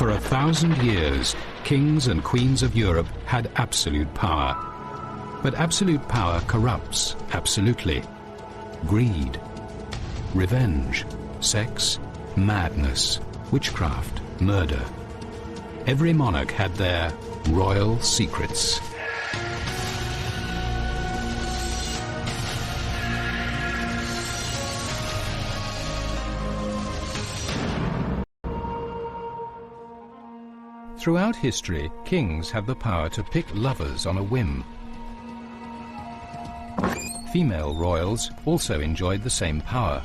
For 1,000 years, kings and queens of Europe had absolute power. But absolute power corrupts absolutely. Greed, revenge, sex, madness, witchcraft, murder. Every monarch had their royal secrets. Throughout history, kings had the power to pick lovers on a whim. Female royals also enjoyed the same power.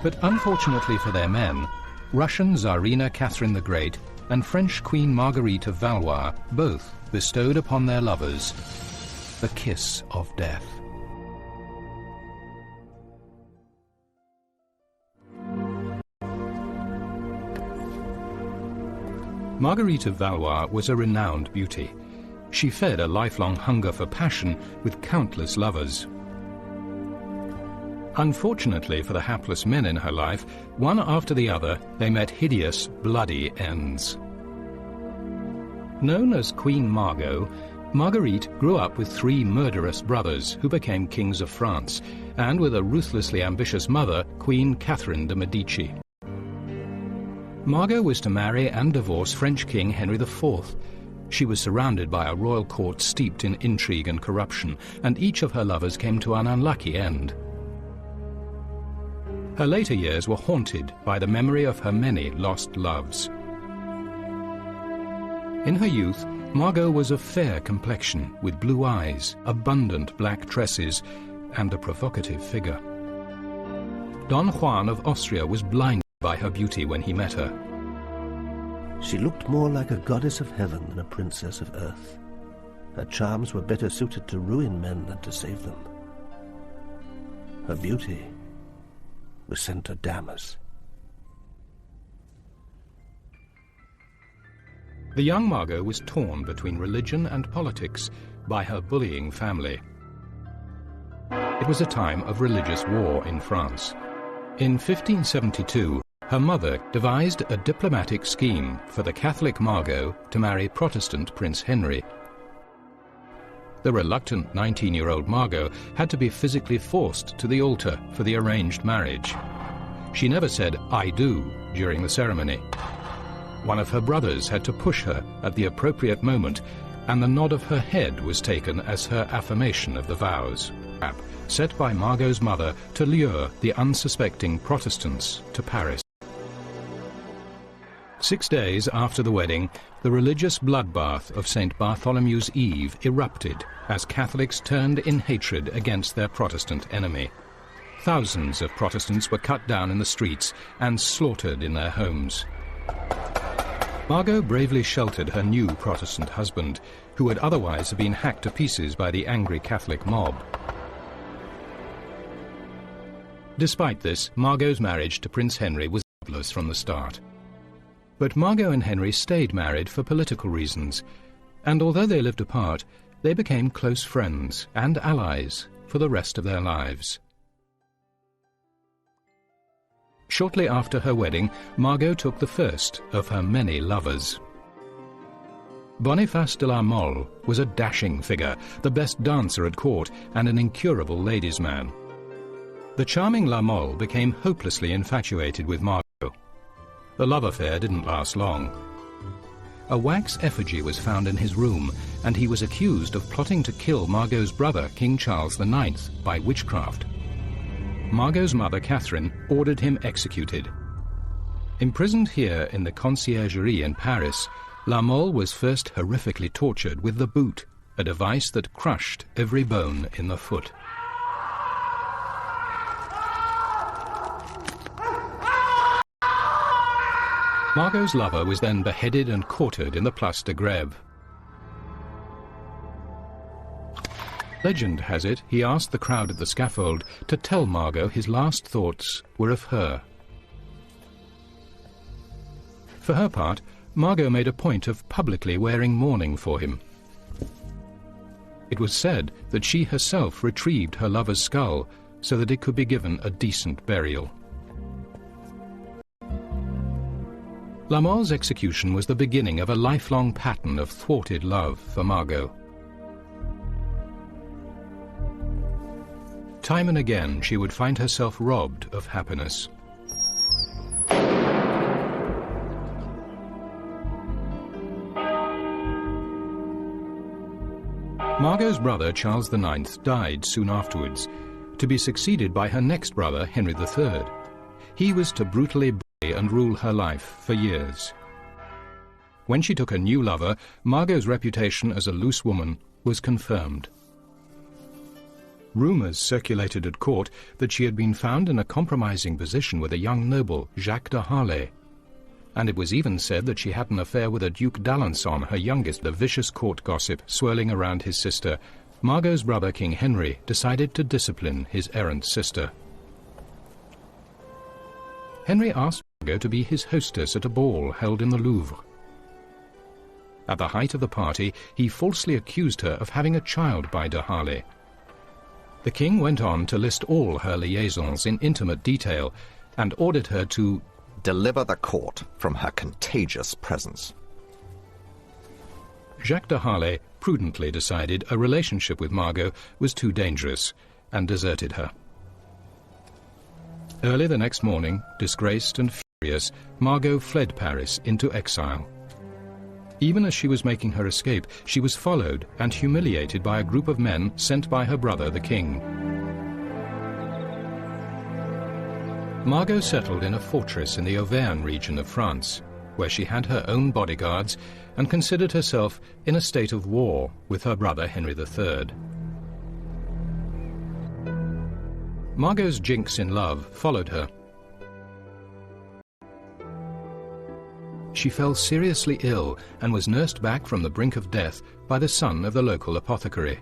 But unfortunately for their men, Russian Tsarina Catherine the Great and French Queen Marguerite of Valois both bestowed upon their lovers the kiss of death. Marguerite of Valois was a renowned beauty. She fed a lifelong hunger for passion with countless lovers. Unfortunately for the hapless men in her life, one after the other, they met hideous, bloody ends. Known as Queen Margot, Marguerite grew up with 3 murderous brothers who became kings of France, and with a ruthlessly ambitious mother, Queen Catherine de' Medici. Margot was to marry and divorce French King Henry IV. She was surrounded by a royal court steeped in intrigue and corruption, and each of her lovers came to an unlucky end. Her later years were haunted by the memory of her many lost loves. In her youth, Margot was of fair complexion, with blue eyes, abundant black tresses, and a provocative figure. Don Juan of Austria was blinded by her beauty when he met her. She looked more like a goddess of heaven than a princess of earth. Her charms were better suited to ruin men than to save them. Her beauty was sent to damn us. The young Margot was torn between religion and politics by her bullying family. It was a time of religious war in France. In 1572, her mother devised a diplomatic scheme for the Catholic Margot to marry Protestant Prince Henry. The reluctant 19-year-old Margot had to be physically forced to the altar for the arranged marriage. She never said, "I do," during the ceremony. One of her brothers had to push her at the appropriate moment, and the nod of her head was taken as her affirmation of the vows, set by Margot's mother to lure the unsuspecting Protestants to Paris. 6 days after the wedding, the religious bloodbath of St. Bartholomew's Eve erupted as Catholics turned in hatred against their Protestant enemy. Thousands of Protestants were cut down in the streets and slaughtered in their homes. Margot bravely sheltered her new Protestant husband, who would otherwise have been hacked to pieces by the angry Catholic mob. Despite this, Margot's marriage to Prince Henry was godless from the start. But Margot and Henry stayed married for political reasons, and although they lived apart, they became close friends and allies for the rest of their lives. Shortly after her wedding, Margot took the first of her many lovers. Boniface de la Mole was a dashing figure, the best dancer at court, and an incurable ladies' man. The charming La Mole became hopelessly infatuated with Margot. The love affair didn't last long. A wax effigy was found in his room, and he was accused of plotting to kill Margot's brother, King Charles IX, by witchcraft. Margot's mother, Catherine, ordered him executed. Imprisoned here in the Conciergerie in Paris, La Mole was first horrifically tortured with the boot, a device that crushed every bone in the foot. Margot's lover was then beheaded and quartered in the Place de Grève. Legend has it he asked the crowd at the scaffold to tell Margot his last thoughts were of her. For her part, Margot made a point of publicly wearing mourning for him. It was said that she herself retrieved her lover's skull so that it could be given a decent burial. La Mole's execution was the beginning of a lifelong pattern of thwarted love for Margot. Time and again she would find herself robbed of happiness. Margot's brother Charles IX died soon afterwards, to be succeeded by her next brother Henry III. He was to brutally bully and rule her life for years. When she took a new lover, Margot's reputation as a loose woman was confirmed. Rumours circulated at court that she had been found in a compromising position with a young noble, Jacques de Harlay, and it was even said that she had an affair with a Duke d'Alençon, her youngest. The vicious court gossip swirling around his sister, Margot's brother King Henry decided to discipline his errant sister. Henry asked Margot to be his hostess at a ball held in the Louvre. At the height of the party, he falsely accused her of having a child by de Harlay. The king went on to list all her liaisons in intimate detail and ordered her to deliver the court from her contagious presence. Jacques de Harlay prudently decided a relationship with Margot was too dangerous and deserted her. Early the next morning, disgraced and furious, Margot fled Paris into exile. Even as she was making her escape, she was followed and humiliated by a group of men sent by her brother the king. Margot settled in a fortress in the Auvergne region of France, where she had her own bodyguards and considered herself in a state of war with her brother Henry III. Margot's jinx in love followed her. She fell seriously ill and was nursed back from the brink of death by the son of the local apothecary.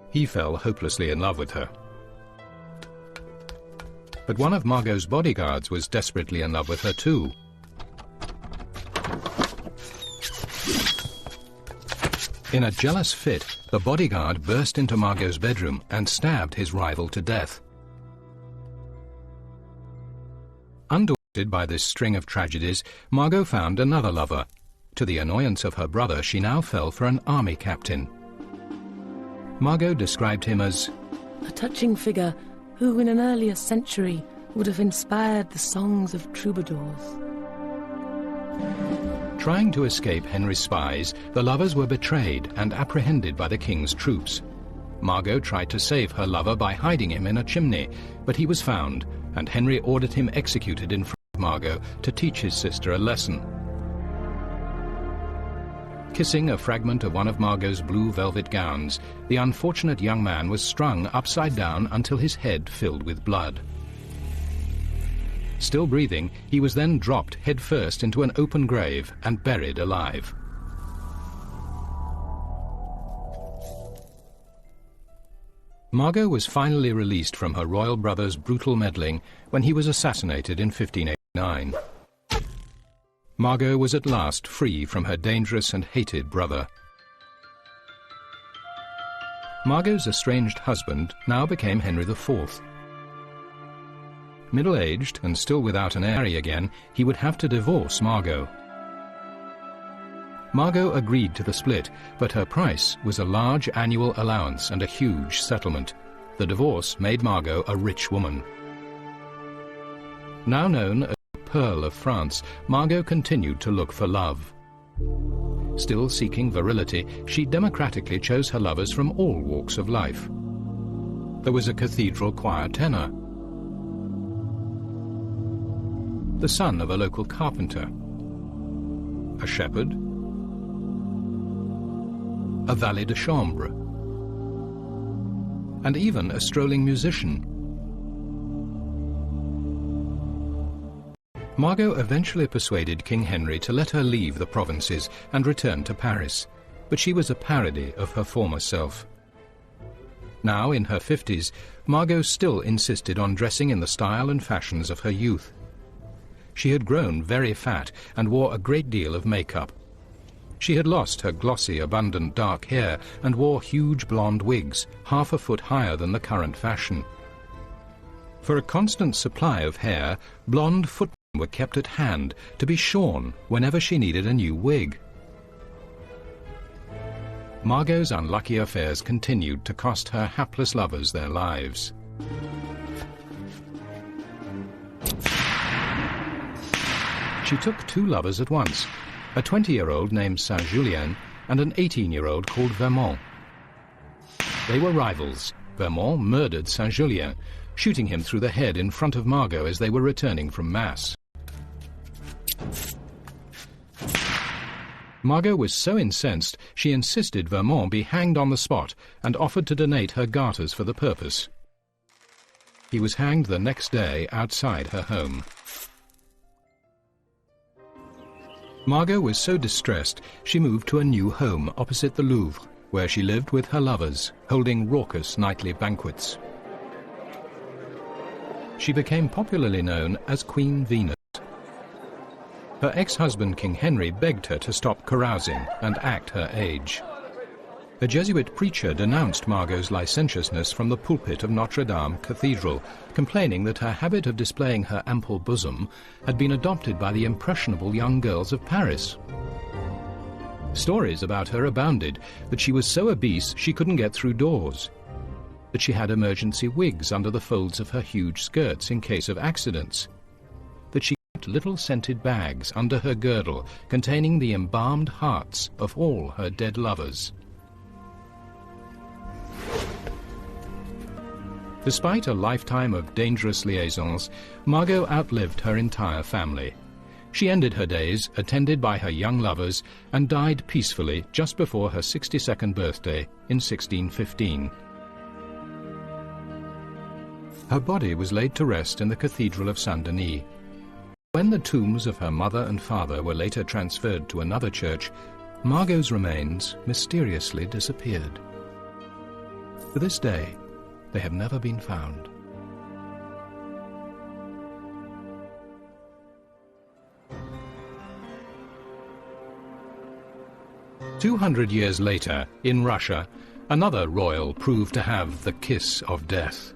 He fell hopelessly in love with her. But one of Margot's bodyguards was desperately in love with her too. In a jealous fit, the bodyguard burst into Margot's bedroom and stabbed his rival to death. Undaunted by this string of tragedies, Margot found another lover. To the annoyance of her brother, she now fell for an army captain. Margot described him as a touching figure who in an earlier century would have inspired the songs of troubadours. Trying to escape Henry's spies, the lovers were betrayed and apprehended by the king's troops. Margot tried to save her lover by hiding him in a chimney, but he was found, and Henry ordered him executed in front of Margot to teach his sister a lesson. Kissing a fragment of one of Margot's blue velvet gowns, the unfortunate young man was strung upside down until his head filled with blood. Still breathing, he was then dropped headfirst into an open grave and buried alive. Margot was finally released from her royal brother's brutal meddling when he was assassinated in 1589. Margot was at last free from her dangerous and hated brother. Margot's estranged husband now became Henry IV. Middle-aged and still without an heir again, he would have to divorce Margot. Margot agreed to the split, but her price was a large annual allowance and a huge settlement. The divorce made Margot a rich woman. Now known as the Pearl of France, Margot continued to look for love. Still seeking virility, she democratically chose her lovers from all walks of life. There was a cathedral choir tenor, the son of a local carpenter, a shepherd, a valet de chambre, and even a strolling musician. Margot eventually persuaded King Henry to let her leave the provinces and return to Paris, but she was a parody of her former self. Now, in her 50s, Margot still insisted on dressing in the style and fashions of her youth. She had grown very fat and wore a great deal of makeup. She had lost her glossy, abundant dark hair and wore huge blonde wigs, half a foot higher than the current fashion. For a constant supply of hair, blonde foot were kept at hand to be shorn whenever she needed a new wig. Margot's unlucky affairs continued to cost her hapless lovers their lives. She took two lovers at once, a 20-year-old named Saint-Julien and an 18-year-old called Vermont. They were rivals. Vermont murdered Saint-Julien, shooting him through the head in front of Margot as they were returning from Mass. Margot was so incensed she insisted Vermont be hanged on the spot and offered to donate her garters for the purpose. He was hanged the next day outside her home. Margot was so distressed she moved to a new home opposite the Louvre, where she lived with her lovers, holding raucous nightly banquets. She became popularly known as Queen Venus. Her ex-husband King Henry begged her to stop carousing and act her age. A Jesuit preacher denounced Margot's licentiousness from the pulpit of Notre Dame Cathedral, complaining that her habit of displaying her ample bosom had been adopted by the impressionable young girls of Paris. Stories about her abounded, that she was so obese she couldn't get through doors, that she had emergency wigs under the folds of her huge skirts in case of accidents, that she kept little scented bags under her girdle containing the embalmed hearts of all her dead lovers. Despite a lifetime of dangerous liaisons, Margot outlived her entire family. She ended her days attended by her young lovers and died peacefully just before her 62nd birthday in 1615. Her body was laid to rest in the Cathedral of Saint-Denis. When the tombs of her mother and father were later transferred to another church, Margot's remains mysteriously disappeared. To this day, they have never been found. "200 years later, in Russia, another royal proved to have the kiss of death.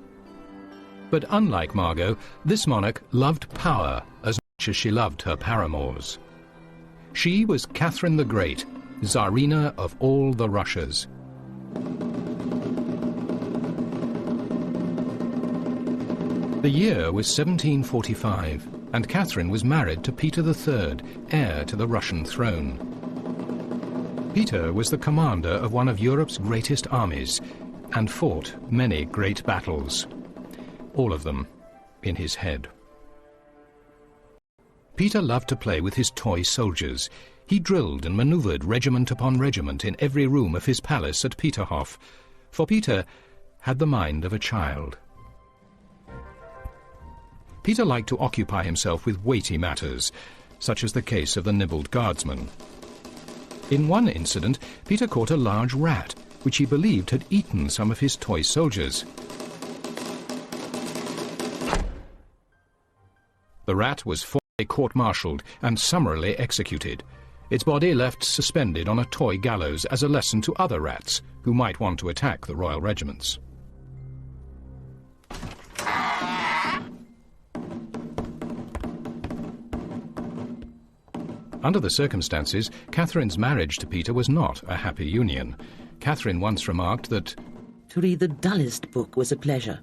But unlike Margot, this monarch loved power as much as she loved her paramours. She was Catherine the Great, Tsarina of all the Russias. The year was 1745, and Catherine was married to Peter III, heir to the Russian throne. Peter was the commander of one of Europe's greatest armies and fought many great battles, all of them in his head. Peter loved to play with his toy soldiers. He drilled and maneuvered regiment upon regiment in every room of his palace at Peterhof, for Peter had the mind of a child. Peter liked to occupy himself with weighty matters, such as the case of the Nibbled Guardsman. In one incident, Peter caught a large rat, which he believed had eaten some of his toy soldiers. The rat was formally court-martialed and summarily executed, its body left suspended on a toy gallows as a lesson to other rats who might want to attack the royal regiments. Under the circumstances, Catherine's marriage to Peter was not a happy union. Catherine once remarked that, "To read the dullest book was a pleasure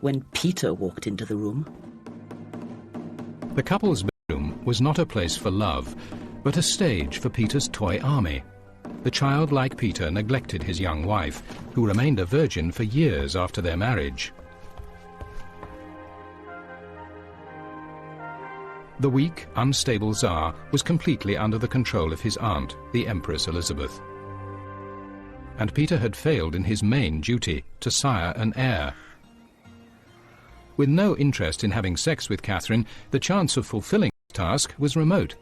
when Peter walked into the room." the couple's bedroom was not a place for love, but a stage for Peter's toy army. The childlike Peter neglected his young wife, who remained a virgin for years after their marriage. The weak, unstable Tsar was completely under the control of his aunt, the Empress Elizabeth. And Peter had failed in his main duty, to sire an heir. With no interest in having sex with Catherine, the chance of fulfilling his task was remote.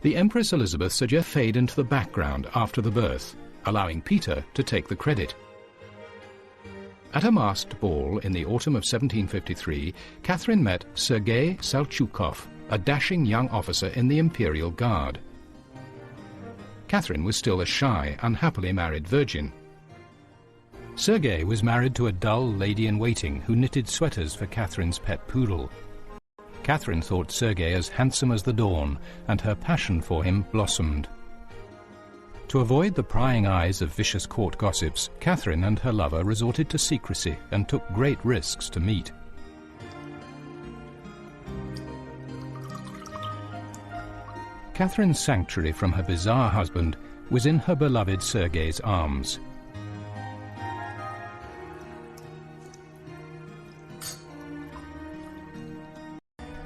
The Empress Elizabeth suggested fade into the background after the birth, allowing Peter to take the credit. At a masked ball in the autumn of 1753, Catherine met Sergei Salchukov, a dashing young officer in the Imperial Guard. Catherine was still a shy, unhappily married virgin. Sergei was married to a dull lady-in-waiting who knitted sweaters for Catherine's pet poodle. Catherine thought Sergei as handsome as the dawn, and her passion for him blossomed. To avoid the prying eyes of vicious court gossips, Catherine and her lover resorted to secrecy and took great risks to meet. Catherine's sanctuary from her bizarre husband was in her beloved Sergei's arms.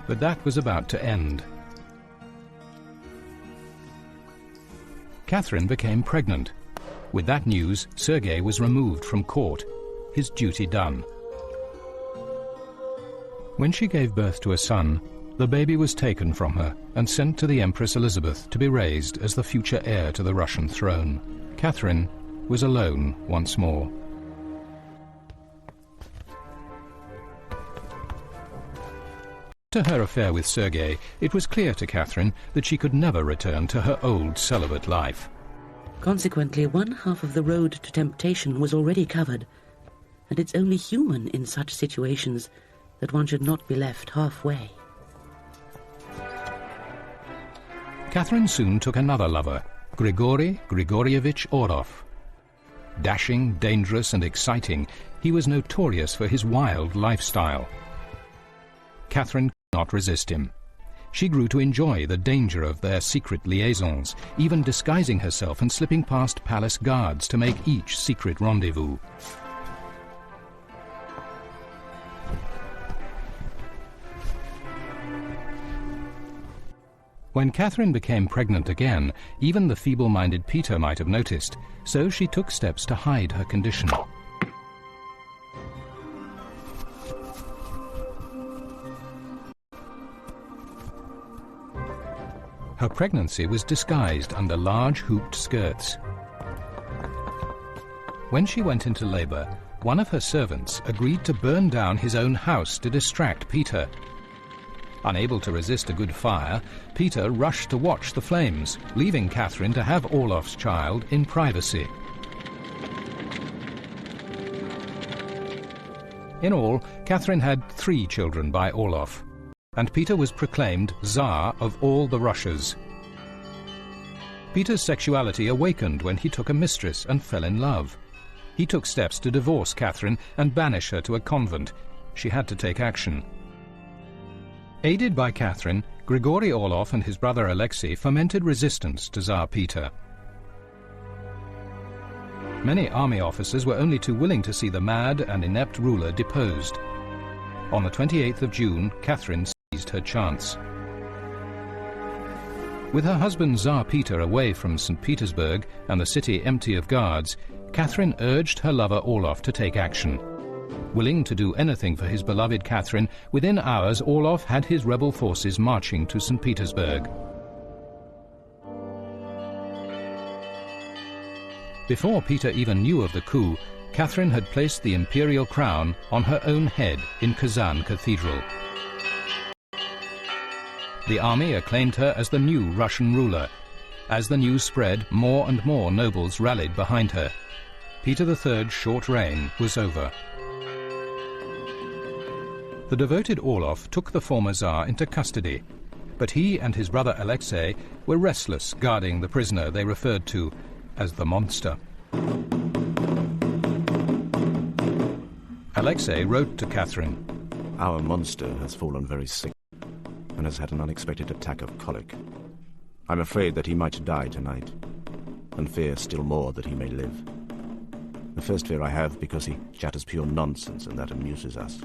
But that was about to end. Catherine became pregnant. With that news, Sergei was removed from court, his duty done. When she gave birth to a son, the baby was taken from her and sent to the Empress Elizabeth to be raised as the future heir to the Russian throne. Catherine was alone once more. After her affair with Sergei, it was clear to Catherine that she could never return to her old celibate life. Consequently, one half of the road to temptation was already covered, and it's only human in such situations that one should not be left halfway. Catherine soon took another lover, Grigory Grigorievich Orlov. Dashing, dangerous and exciting, he was notorious for his wild lifestyle. Catherine could not resist him. She grew to enjoy the danger of their secret liaisons, even disguising herself and slipping past palace guards to make each secret rendezvous. When Catherine became pregnant again, even the feeble-minded Peter might have noticed, so she took steps to hide her condition. Her pregnancy was disguised under large hooped skirts. When she went into labor, one of her servants agreed to burn down his own house to distract Peter. Unable to resist a good fire, Peter rushed to watch the flames, leaving Catherine to have Orlov's child in privacy. In all, Catherine had 3 children by Orlov, and Peter was proclaimed Tsar of all the Russias. Peter's sexuality awakened when he took a mistress and fell in love. He took steps to divorce Catherine and banish her to a convent. She had to take action. Aided by Catherine, Grigory Orlov and his brother Alexei fomented resistance to Tsar Peter. Many army officers were only too willing to see the mad and inept ruler deposed. On the 28th of June, Catherine seized her chance. With her husband Tsar Peter away from St. Petersburg and the city empty of guards, Catherine urged her lover Orlov to take action. Willing to do anything for his beloved Catherine, within hours Orlov had his rebel forces marching to St. Petersburg. Before Peter even knew of the coup, Catherine had placed the imperial crown on her own head in Kazan Cathedral. The army acclaimed her as the new Russian ruler. As the news spread, more and more nobles rallied behind her. Peter III's short reign was over. The devoted Orlov took the former Tsar into custody, but he and his brother Alexei were restless guarding the prisoner they referred to as the monster. Alexei wrote to Catherine, "Our monster has fallen very sick and has had an unexpected attack of colic. I'm afraid that he might die tonight, and fear still more that he may live. The first fear I have because he chatters pure nonsense and that amuses us.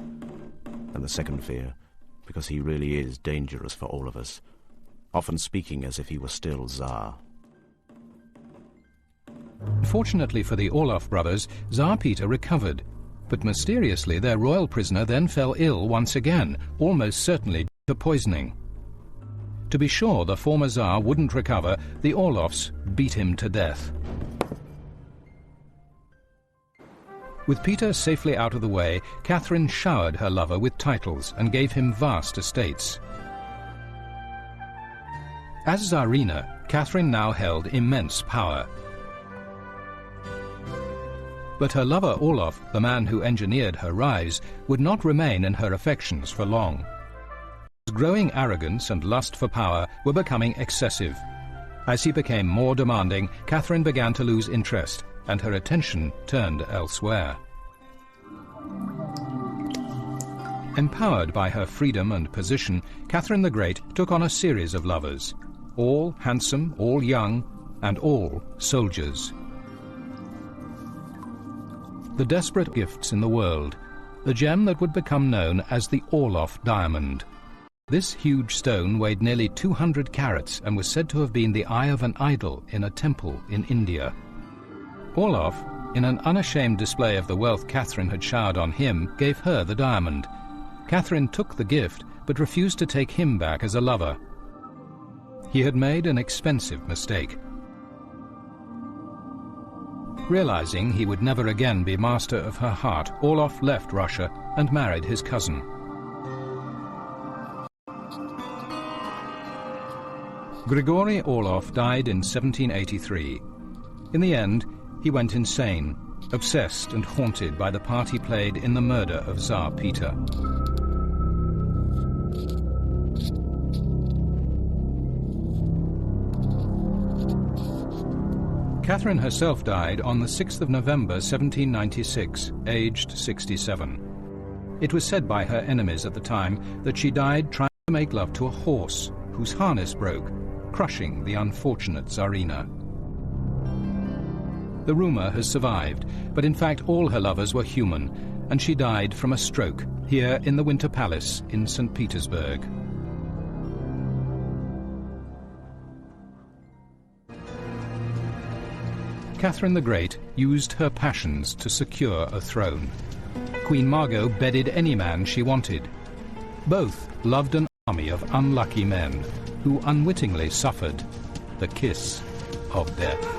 And the second fear, because he really is dangerous for all of us, often speaking as if he were still Tsar." Fortunately for the Orlov brothers, Tsar Peter recovered, but mysteriously their royal prisoner then fell ill once again, almost certainly due to poisoning. To be sure the former Tsar wouldn't recover, the Orlovs beat him to death. With Peter safely out of the way, Catherine showered her lover with titles and gave him vast estates. As Tsarina, Catherine now held immense power. But her lover Orlov, the man who engineered her rise, would not remain in her affections for long. growing arrogance and lust for power were becoming excessive. As he became more demanding, Catherine began to lose interest, and her attention turned elsewhere. Empowered by her freedom and position, Catherine the Great took on a series of lovers, all handsome, all young, and all soldiers. The desperate gifts in the world, the gem that would become known as the Orloff diamond. This huge stone weighed nearly 200 carats and was said to have been the eye of an idol in a temple in India. Orloff, in an unashamed display of the wealth Catherine had showered on him, gave her the diamond. Catherine took the gift, but refused to take him back as a lover. He had made an expensive mistake. Realizing he would never again be master of her heart, Orloff left Russia and married his cousin. Grigory Orloff died in 1783. In the end, he went insane, obsessed and haunted by the part he played in the murder of Tsar Peter. Catherine herself died on the 6th of November 1796, aged 67. It was said by her enemies at the time that she died trying to make love to a horse whose harness broke, crushing the unfortunate Tsarina. The rumor has survived, but in fact all her lovers were human, and she died from a stroke here in the Winter Palace in St. Petersburg. Catherine the Great used her passions to secure a throne. Queen Margot bedded any man she wanted. Both loved an army of unlucky men who unwittingly suffered the kiss of death.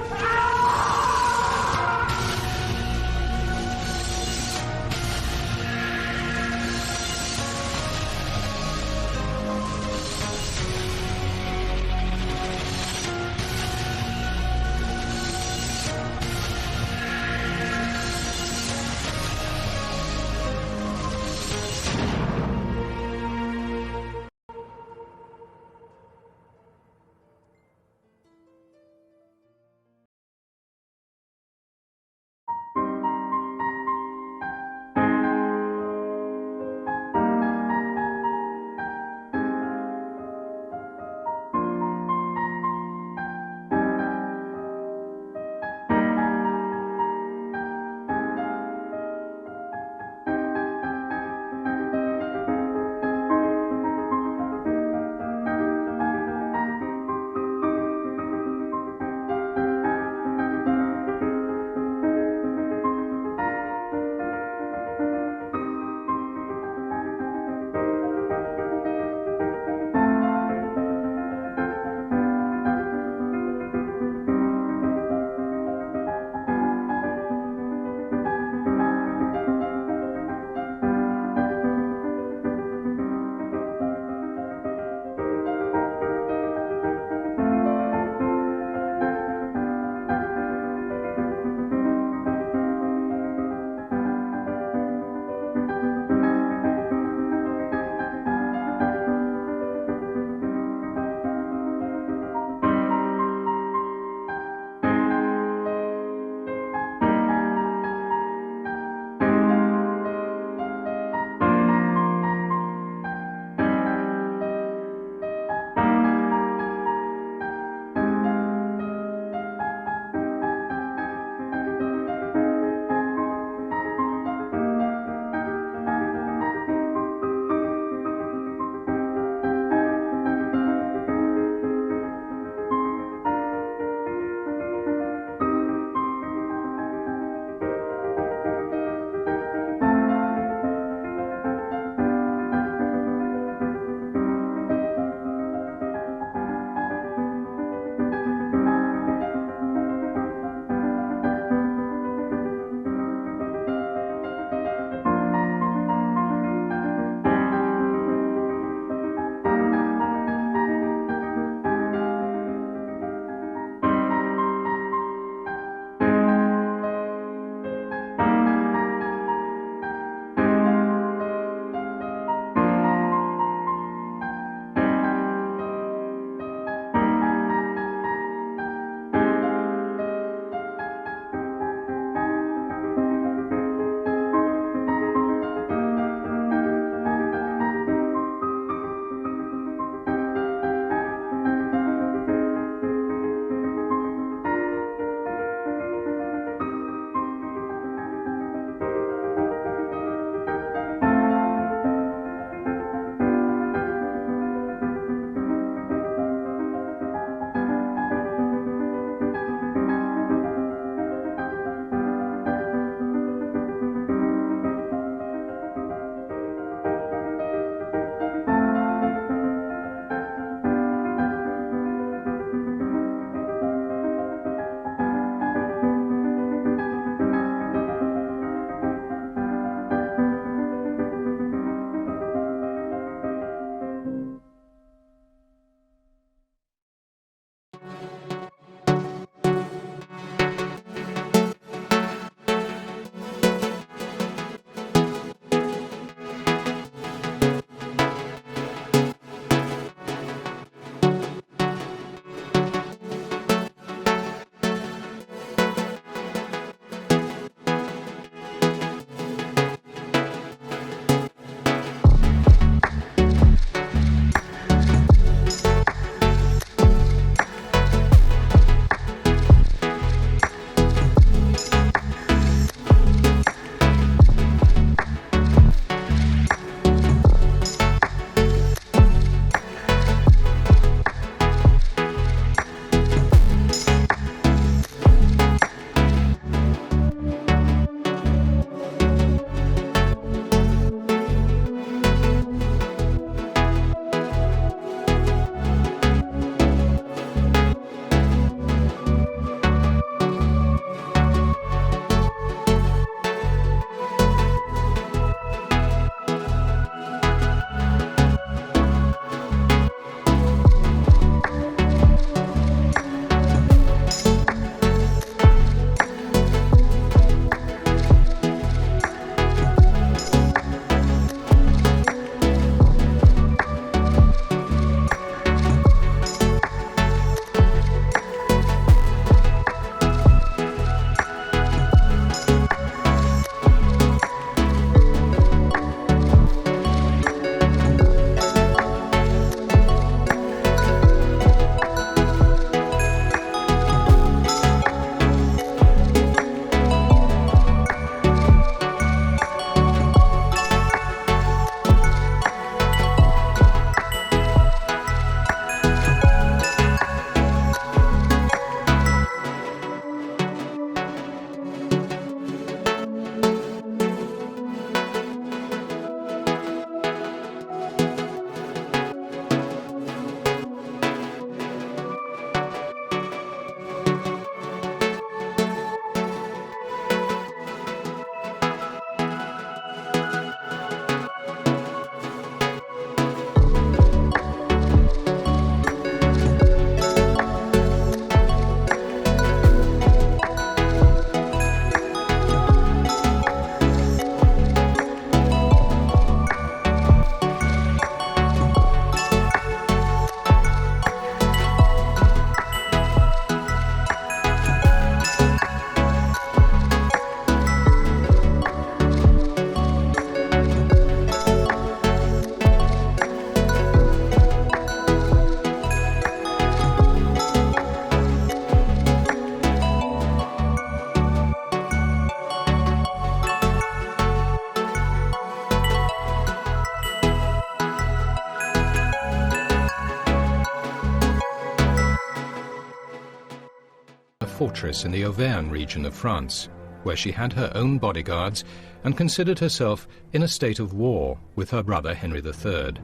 fortress in the Auvergne region of France, where she had her own bodyguards and considered herself in a state of war with her brother Henry III.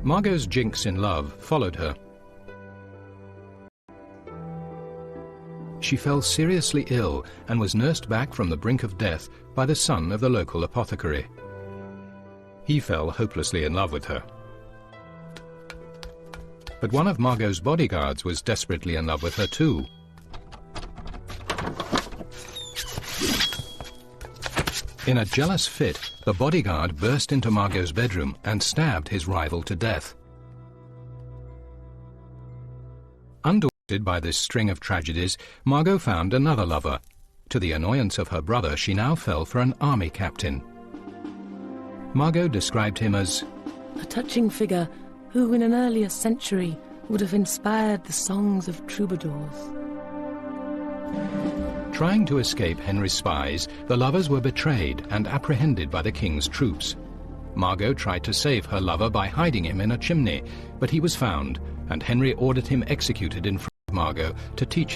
Margot's jinx in love followed her. She fell seriously ill and was nursed back from the brink of death by the son of the local apothecary. He fell hopelessly in love with her. But one of Margot's bodyguards was desperately in love with her too. In a jealous fit, the bodyguard burst into Margot's bedroom and stabbed his rival to death. Undaunted by this string of tragedies, Margot found another lover. To the annoyance of her brother, she now fell for an army captain. Margot described him as a touching figure who in an earlier century would have inspired the songs of troubadours. Trying to escape Henry's spies, the lovers were betrayed and apprehended by the king's troops. Margot tried to save her lover by hiding him in a chimney, but he was found, and Henry ordered him executed in front of Margot to teach his